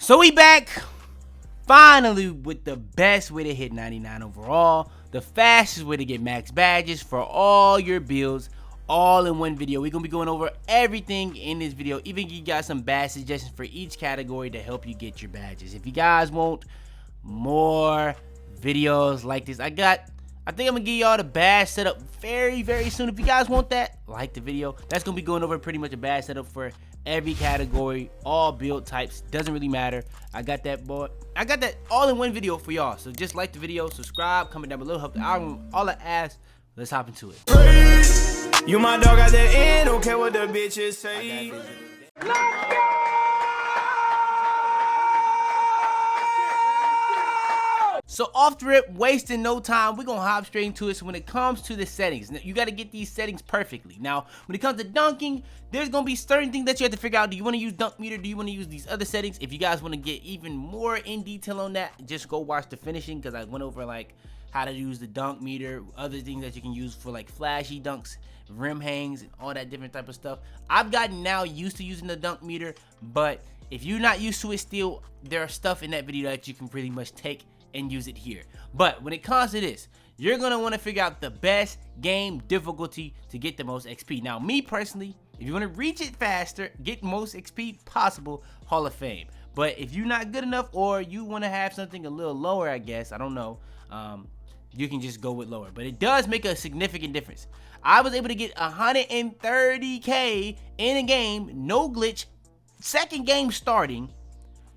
So we back finally with the best way to hit 99 overall, the fastest way to get max badges for all your builds, all in one video. We're gonna be going over everything in this video, even give you guys some badge suggestions for each category to help you get your badges. If you guys want more videos like this, I think I'm gonna give y'all the badge setup very soon. If you guys want that, like the video. That's gonna be going over pretty much a badge setup for every category, all build types, doesn't really matter. I got that all in one video for y'all. So just like the video, subscribe, comment down below, help the algorithm, all I ask. Let's hop into it. You my dog at the end, don't care what the bitches say. So off the rip, wasting no time, we're gonna hop straight into it. So when it comes to the settings, you gotta get these settings perfectly. Now, when it comes to dunking, there's gonna be certain things that you have to figure out. Do you wanna use dunk meter? Do you wanna use these other settings? If you guys wanna get even more in detail on that, just go watch the finishing, because I went over like how to use the dunk meter, other things that you can use for like flashy dunks, rim hangs, and all that different type of stuff. I've gotten now used to using the dunk meter, but if you're not used to it still, there are stuff in that video that you can pretty much take and use it here. But when it comes to this, you're gonna want to figure out the best game difficulty to get the most XP. Now, me personally, if you want to reach it faster, get most XP possible, Hall of Fame. But if you're not good enough, or you want to have something a little lower, I guess, I don't know, you can just go with lower. But it does make a significant difference. I was able to get 130k in a game, no glitch, second game starting,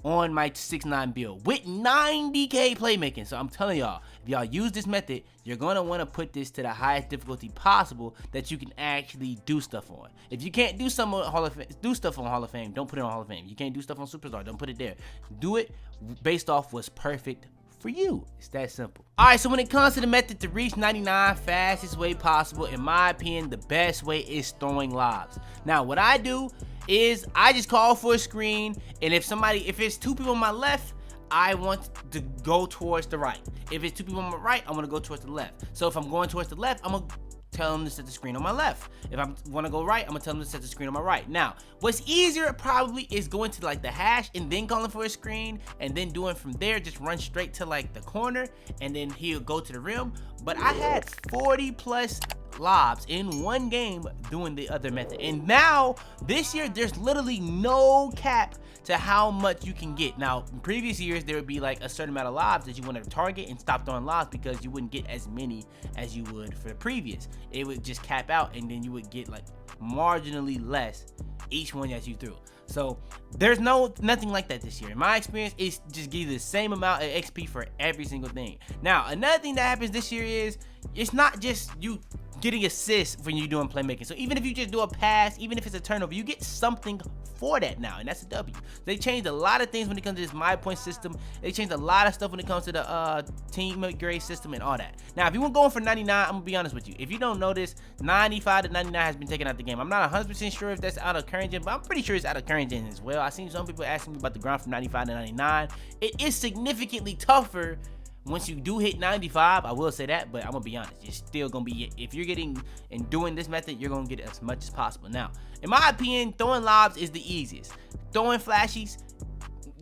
on my 6'9" build with 90k playmaking. So I'm telling y'all, if y'all use this method, you're gonna want to put this to the highest difficulty possible that you can actually do stuff on. If you can't do some on Hall of Fame, do stuff on Hall of Fame, don't put it on Hall of Fame. You can't do stuff on Superstar, don't put it there. Do it based off what's perfect for you. It's that simple. All right, so when it comes to the method to reach 99 fastest way possible, in my opinion, the best way is throwing lobs. Now, what I do is I just call for a screen, and if it's two people on my left, I want to go towards the right. If it's two people on my right, I'm gonna go towards the left. So if I'm going towards the left, I'm gonna tell them to set the screen on my left. If I want to go right, I'm gonna tell them to set the screen on my right. Now, what's easier probably is going to like the hash and then calling for a screen, and then doing from there, just run straight to like the corner, and then he'll go to the rim. But I had 40 plus lobs in one game doing the other method, and now this year there's literally no cap to how much you can get. Now, in previous years there would be like a certain amount of lobs that you want to target and stop throwing lobs, because you wouldn't get as many as you would for the previous. It would just cap out, and then you would get like marginally less each one that you threw. So there's nothing like that this year. In my experience, it's just give you the same amount of XP for every single thing. Now, another thing that happens this year is it's not just you getting assists when you're doing playmaking. So even if you just do a pass, even if it's a turnover, you get something for that now, and that's a W. They changed a lot of things when it comes to this my point system. They changed a lot of stuff when it comes to the team grade system and all that. Now, if you want going for 99, I'm gonna be honest with you. If you don't know this, 95 to 99 has been taken out the game. I'm not 100% sure if that's out of current gen, but I'm pretty sure it's out of current gen as well. I seen some people asking me about the grind from 95 to 99. It is significantly tougher once you do hit 95, I will say that, but I'm gonna be honest, you're still gonna be, if you're getting and doing this method, you're gonna get as much as possible. Now, in my opinion, throwing lobs is the easiest. Throwing flashies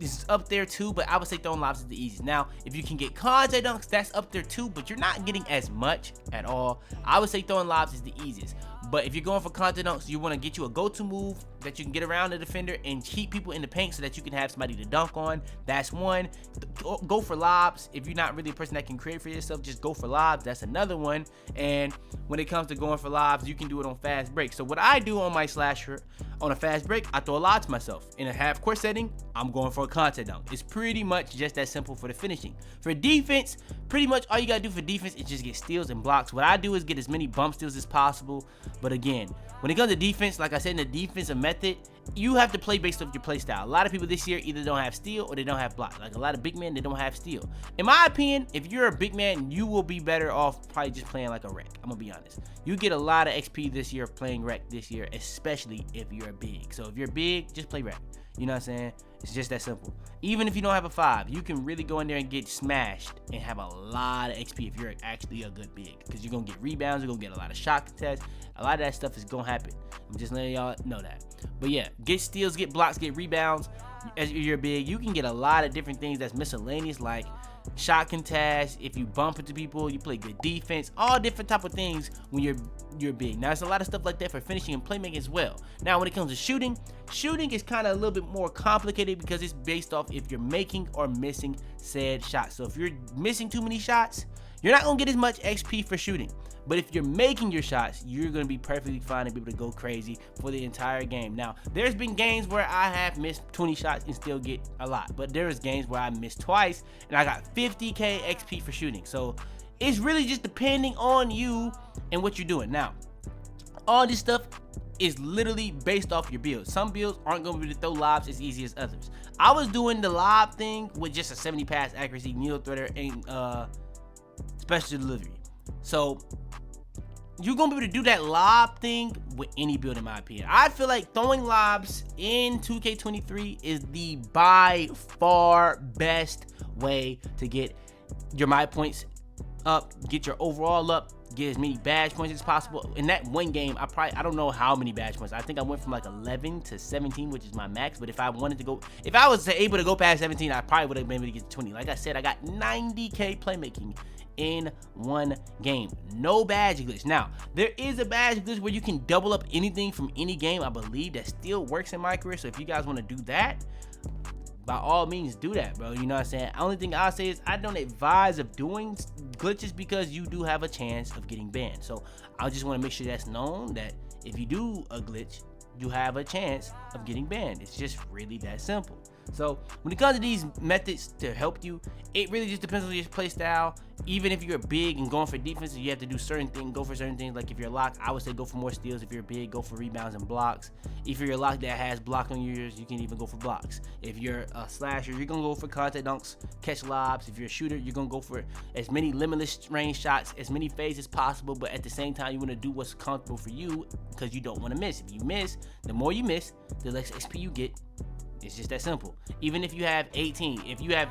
is up there too, but I would say throwing lobs is the easiest. Now, if you can get contact dunks, that's up there too, but you're not getting as much at all. I would say throwing lobs is the easiest. But if you're going for contact dunks, you want to get you a go-to move that you can get around the defender and keep people in the paint so that you can have somebody to dunk on. That's one. Go for lobs. If you're not really a person that can create for yourself, just go for lobs. That's another one. And when it comes to going for lobs, you can do it on fast break. So what I do on my slasher, on a fast break, I throw a lob to myself. In a half-court setting, I'm going for a contact dunk. It's pretty much just that simple for the finishing. For defense, pretty much all you gotta do for defense is just get steals and blocks. What I do is get as many bump steals as possible. But again, when it comes to defense, like I said, in the defensive method, you have to play based off your play style. A lot of people this year either don't have steal or they don't have block. Like a lot of big men, they don't have steal. In my opinion, if you're a big man, you will be better off probably just playing like a wreck. I'm gonna be honest. You get a lot of XP this year playing wreck this year, especially if you're big. So if you're big, just play wreck. You know what I'm saying? It's just that simple. Even if you don't have a 5, you can really go in there and get smashed and have a lot of XP if you're actually a good big, because you're gonna get rebounds, you're gonna get a lot of shot contests. A lot of that stuff is gonna happen. I'm just letting y'all know that. But yeah, get steals, get blocks, get rebounds. as you're big, you can get a lot of different things that's miscellaneous, like shot contest. If you bump into people, you play good defense, all different type of things when you're big. Now, there's a lot of stuff like that for finishing and playmaking as well. Now, when it comes to shooting is kind of a little bit more complicated because it's based off if you're making or missing said shots. So if you're missing too many shots, you're not gonna get as much XP for shooting. But if you're making your shots, you're gonna be perfectly fine and be able to go crazy for the entire game. Now, there's been games where I have missed 20 shots and still get a lot, but there's games where I missed twice and I got 50k XP for shooting. So it's really just depending on you and what you're doing. Now, all this stuff is literally based off your build. Some builds aren't gonna be able to throw lobs as easy as others. I was doing the lob thing with just a 70 pass accuracy, needle threader, and special delivery. So you're gonna be able to do that lob thing with any build, in my opinion. I feel like throwing lobs in 2K23 is the by far best way to get your my points up, get your overall up, get as many badge points as possible. In that one game, I don't know how many badge points. I think I went from like 11 to 17, which is my max. But if I was able to go past 17, I probably would have been able to get to 20. Like I said, I got 90k playmaking in one game. No badge glitch. Now, there is a badge glitch where you can double up anything from any game. I believe that still works in my career. So if you guys want to do that, by all means do that, bro. You know what I'm saying? Only thing I'll say is I don't advise of doing glitches because you do have a chance of getting banned. So I just want to make sure that's known, that if you do a glitch, you have a chance of getting banned. It's just really that simple. So when it comes to these methods to help you, it really just depends on your play style. Even if you're big and going for defense, you have to do certain things, go for certain things. Like if you're locked, I would say go for more steals. If you're big, go for rebounds and blocks. If you're locked that has block on yours, you can even go for blocks. If you're a slasher, you're gonna go for contact dunks, catch lobs. If you're a shooter, you're gonna go for as many limitless range shots, as many fades as possible. But at the same time, you wanna do what's comfortable for you because you don't wanna miss. If you miss, the more you miss, the less XP you get. It's just that simple. Even if you have 18, if you have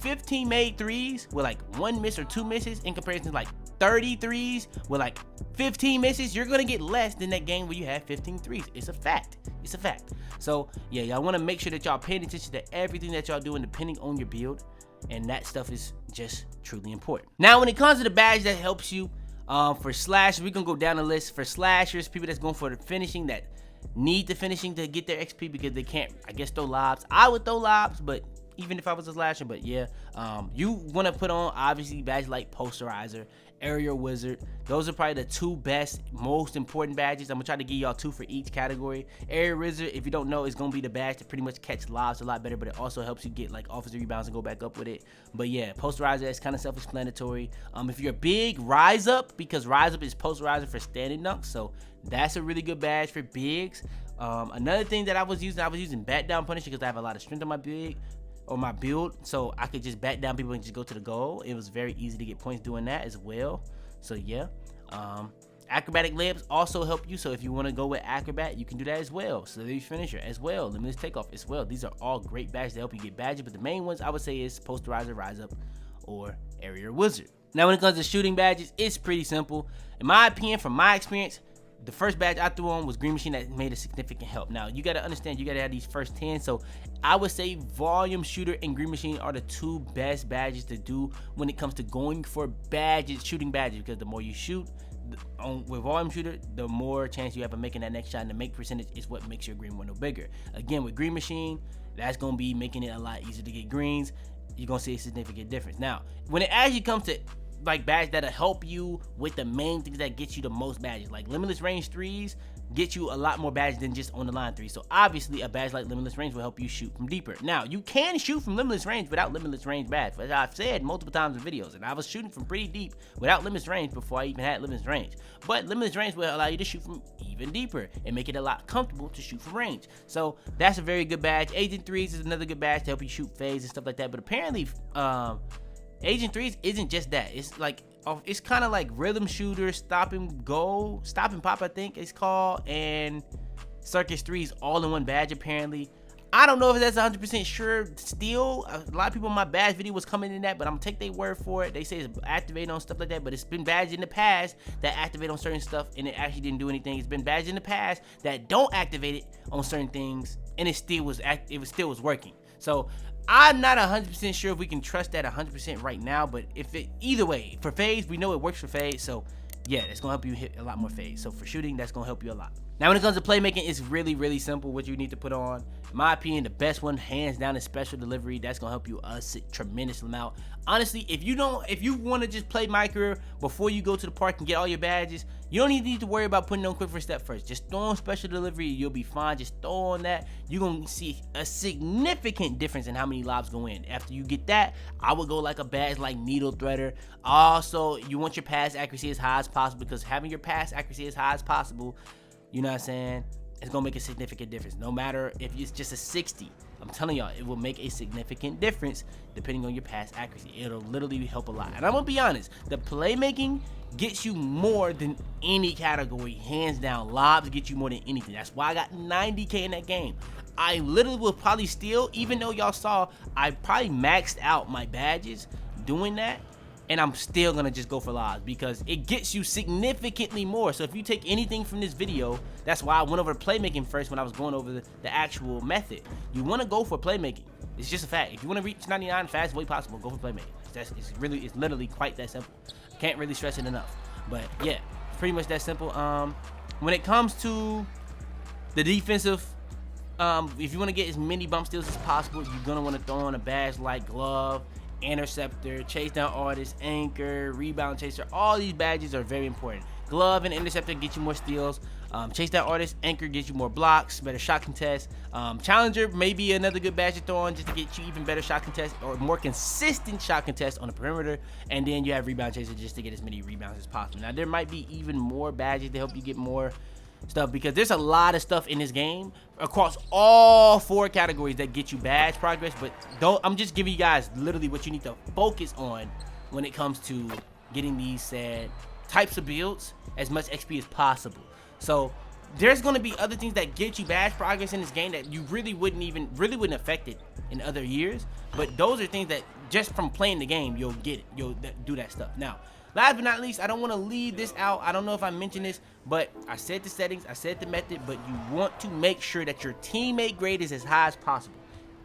15 made threes with like 1 miss or 2 misses in comparison to like 30 threes with like 15 misses, you're gonna get less than that game where you have 15 threes. It's a fact. It's a fact. So yeah, y'all wanna make sure that y'all paying attention to everything that y'all doing depending on your build, and that stuff is just truly important. Now, when it comes to the badge that helps you, for slashers, we're gonna go down the list. For slashers, people that's going for the finishing, that need the finishing to get their XP because they can't, I guess, throw lobs. I would throw lobs, but even if I was a slasher, but yeah, you want to put on obviously badges like Posterizer, Area Wizard. Those are probably the two best, most important badges. I'm gonna try to give y'all 2 for each category. Area Wizard, if you don't know, is gonna be the badge to pretty much catch lobs a lot better, but it also helps you get like offensive rebounds and go back up with it. But yeah, Posterizer is kind of self-explanatory. If you're big, Rise Up, because Rise Up is Posterizer for standing dunks, so that's a really good badge for bigs. Another thing that I was using bat down Punisher because I have a lot of strength on my big or my build, so I could just bat down people and just go to the goal. It was very easy to get points doing that as well. So yeah, acrobatic layups also help you. So if you want to go with acrobat, you can do that as well. Celebrity finisher as well, limitless takeoff as well. These are all great badges to help you get badges, but the main ones I would say is Posterizer, Rise Up, or Area Wizard. Now, when it comes to shooting badges, it's pretty simple. In my opinion, from my experience, the first badge I threw on was Green Machine. That made a significant help. Now, you got to understand, you got to have these first 10. So I would say Volume Shooter and Green Machine are the 2 best badges to do when it comes to going for badges, shooting badges, because the more you shoot with Volume Shooter, the more chance you have of making that next shot, and the make percentage is what makes your green window bigger. Again, with Green Machine, that's going to be making it a lot easier to get greens. You're going to see a significant difference. Now, when it actually comes to like badge that'll help you with the main things that get you the most badges, like limitless range threes get you a lot more badges than just on the line threes. So obviously a badge like limitless range will help you shoot from deeper. Now, you can shoot from limitless range without limitless range badge, as I've said multiple times in videos, and I was shooting from pretty deep without limitless range before I even had limitless range. But limitless range will allow you to shoot from even deeper and make it a lot comfortable to shoot from range. So that's a very good badge. Agent threes is another good badge to help you shoot fades and stuff like that. But apparently Agent 3s isn't just that. It's like, it's kind of like Rhythm Shooter, Stop and Go, Stop and Pop, I think it's called, and Circus 3s all in one badge apparently. I don't know if that's 100% sure still. A lot of people in my badge video was coming in that, but I'm gonna take their word for it. They say it's activated on stuff like that, but it's been badged in the past that activate on certain stuff and it actually didn't do anything. It's been badged in the past that don't activate it on certain things and it still was working. So I'm not 100% sure if we can trust that 100% right now, but either way, for fades, we know it works for fades, so yeah, it's gonna help you hit a lot more fades. So for shooting, that's gonna help you a lot. Now when it comes to playmaking, it's really simple what you need to put on. In my opinion, the best one hands down is special delivery. That's gonna help you a tremendous amount. Honestly, if you want to just play my career before you go to the park and get all your badges, you don't need to worry about putting on quick first step first. Just throw on special delivery, you'll be fine. Just throw on that. You're gonna see a significant difference in how many lobs go in. After you get that, I would go like a badge like needle threader. Also, you want your pass accuracy as high as possible, because having your pass accuracy as high as possible, you know what I'm saying, it's gonna make a significant difference. No matter if it's just a 60, I'm telling y'all, it will make a significant difference depending on your pass accuracy. It'll literally help a lot. And I'm gonna be honest, the playmaking gets you more than any category, hands down. Lobs get you more than anything. That's why I got 90K in that game. I literally will probably steal, even though y'all saw I probably maxed out my badges doing that, and I'm still gonna just go for lobs because it gets you significantly more. So if you take anything from this video, that's why I went over to playmaking first when I was going over the actual method. You want to go for playmaking. It's just a fact. If you want to reach 99 fast way possible, go for playmaking. It's literally quite that simple. Can't really stress it enough. But yeah, it's pretty much that simple. When it comes to the defensive, if you want to get as many bump steals as possible, you're gonna want to throw on a badge like glove, interceptor, chase down artist, anchor, rebound chaser. All these badges are very important. Glove and interceptor get you more steals. Chase down artist, anchor gets you more blocks, better shot contest. Challenger may be another good badge to throw on just to get you even better shot contest or more consistent shot contest on the perimeter. And then you have rebound chaser just to get as many rebounds as possible. Now there might be even more badges to help you get more stuff, because there's a lot of stuff in this game across all 4 categories that get you badge progress. But I'm just giving you guys literally what you need to focus on when it comes to getting these said types of builds as much XP as possible. So there's going to be other things that get you badge progress in this game that you really wouldn't affect it in other years, but those are things that just from playing the game you'll get it, you'll do that stuff. Now last but not least, I don't want to leave this out. I don't know if I mentioned this, but I said the settings, I said the method, but you want to make sure that your teammate grade is as high as possible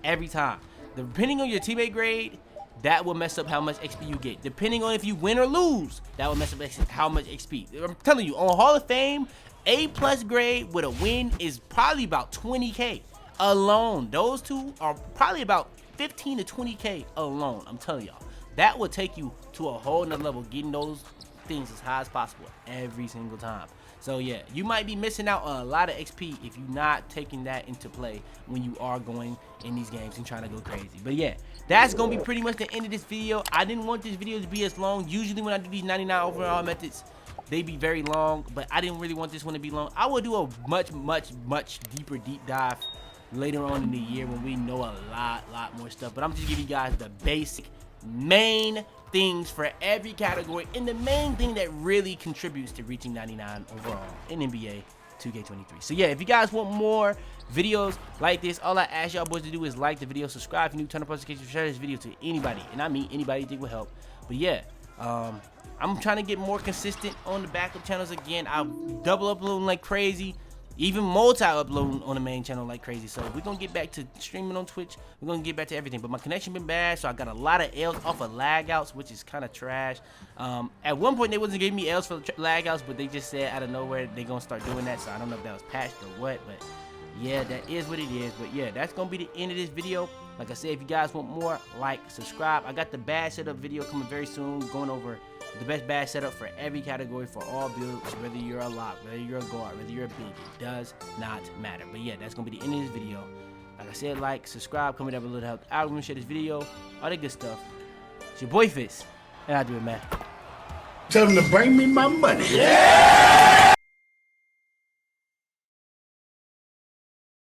every time. Depending on your teammate grade, that will mess up how much XP you get. Depending on if you win or lose, that will mess up how much XP. I'm telling you, on Hall of Fame, A+ grade with a win is probably about 20K alone. Those two are probably about 15 to 20K alone. I'm telling y'all, that will take you to a whole nother level, getting those things as high as possible every single time. So yeah, you might be missing out on a lot of XP if you're not taking that into play when you are going in these games and trying to go crazy. But yeah, that's gonna be pretty much the end of this video. I didn't want this video to be as long. Usually when I do these 99 overall methods, they be very long, but I didn't really want this one to be long. I will do a much deeper deep dive later on in the year when we know a lot more stuff. But I'm just giving you guys the basic main things for every category, and the main thing that really contributes to reaching 99 overall in NBA 2K23. So yeah, if you guys want more videos like this, all I ask y'all boys to do is like the video, subscribe if you're new, turn on notifications, share this video to anybody, and I mean anybody you think will help. But yeah, I'm trying to get more consistent on the backup channels again. I'll double uploading like crazy, even multi-uploading on the main channel like crazy. So we're gonna get back to streaming on Twitch. We're gonna get back to everything. But my connection been bad, so I got a lot of L's off of lag outs, which is kind of trash. At one point they wasn't giving me L's for lag outs, but they just said out of nowhere they gonna start doing that. So I don't know if that was patched or what, but yeah, that is what it is. But yeah, that's gonna be the end of this video. Like I said, if you guys want more, like, subscribe. I got the badge setup video coming very soon, going over the best badge setup for every category for all builds, whether you're a lock, whether you're a guard, whether you're a big, it does not matter. But yeah, that's gonna be the end of this video. Like I said, like, subscribe, comment down below to help the algorithm, share this video, all that good stuff. It's your boy Fitz, and I do it, man. Tell them to bring me my money. Yeah!